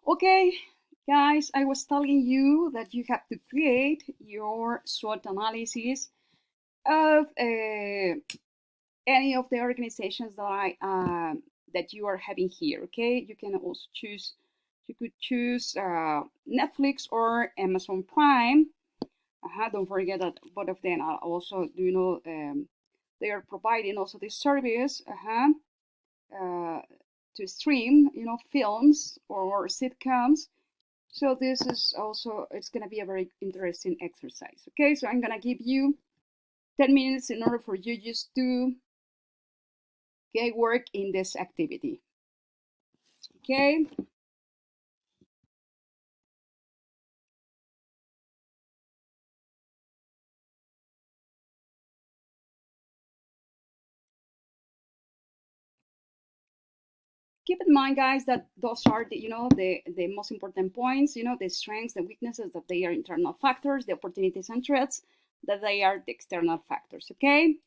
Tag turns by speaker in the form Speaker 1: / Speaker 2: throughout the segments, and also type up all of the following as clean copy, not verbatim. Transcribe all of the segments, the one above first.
Speaker 1: Okay, guys, I was telling you that you have to create your SWOT analysis of any of the organizations that you are having here. Okay, you can also choose. You could choose Netflix or Amazon Prime. Don't forget that both of them are also, they are providing also this service. To stream, films or sitcoms. So this is also, it's going to be a very interesting exercise. Okay, so I'm going to give you 10 minutes in order for you just to work in this activity. Okay. Keep in mind, guys, that those are the most important points. The strengths, the weaknesses, that they are internal factors, the opportunities and threats, that they are the external factors. Okay.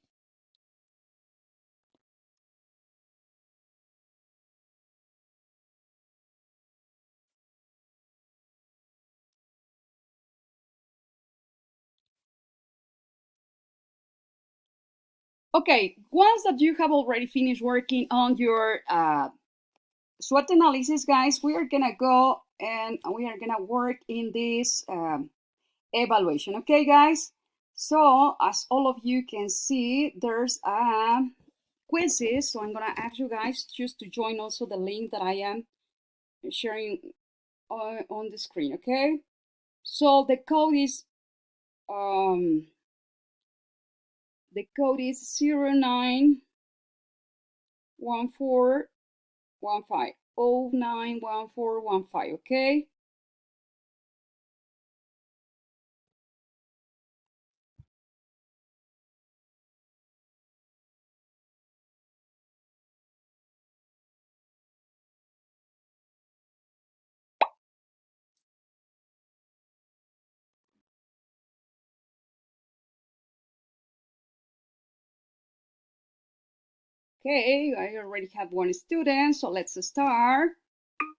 Speaker 1: Okay, once that you have already finished working on your SWOT analysis, guys, we are gonna go and we are gonna work in this evaluation. Okay, guys. So as all of you can see, there's quizzes. So I'm gonna ask you guys just to join also the link that I am sharing on the screen. Okay. So the code is 091415 091415. Okay. Okay, I already have one student, so let's start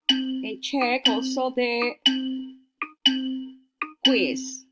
Speaker 1: and check also the quiz.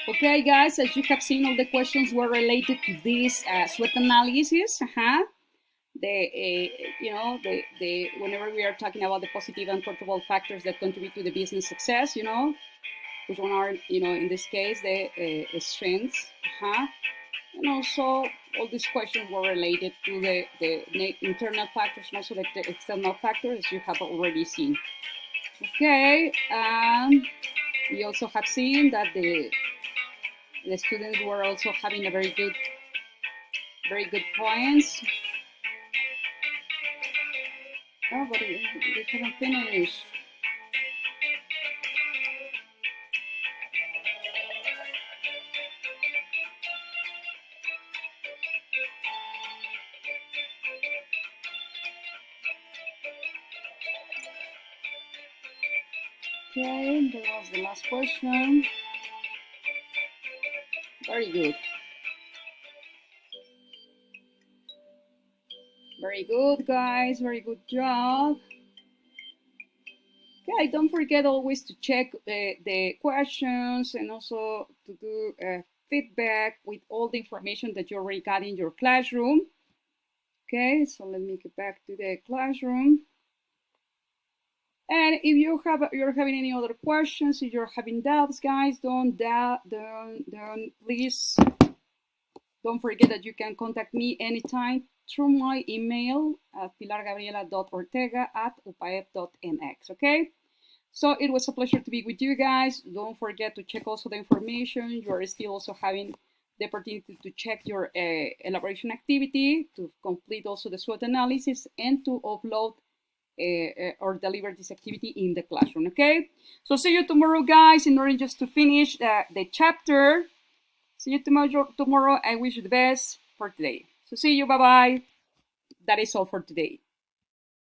Speaker 1: Okay, guys, as you have seen, all the questions were related to this SWOT analysis. The whenever we are talking about the positive and controllable factors that contribute to the business success, which one are, in this case, the strengths. And also, all these questions were related to the internal factors and also the external factors, as you have already seen. Okay, we also have seen that the students were also having a very good points. Oh, but they haven't finished. Okay, that was the last question. Very good. Very good, guys. Very good job. Okay, don't forget always to check the questions and also to do feedback with all the information that you already got in your classroom. Okay, so let me get back to the classroom. And if you're having any other questions, if you're having doubts, guys, please don't forget that you can contact me anytime through my email at pilargabriela.ortega@upaep.mx. Okay. So it was a pleasure to be with you guys. Don't forget to check also the information. You are still also having the opportunity to check your elaboration activity, to complete also the SWOT analysis, and to upload or deliver this activity in the classroom. Okay. So see you tomorrow, guys. In order just to finish the chapter. See you tomorrow. I wish you the best for today. So see you. Bye-bye. That is all for today.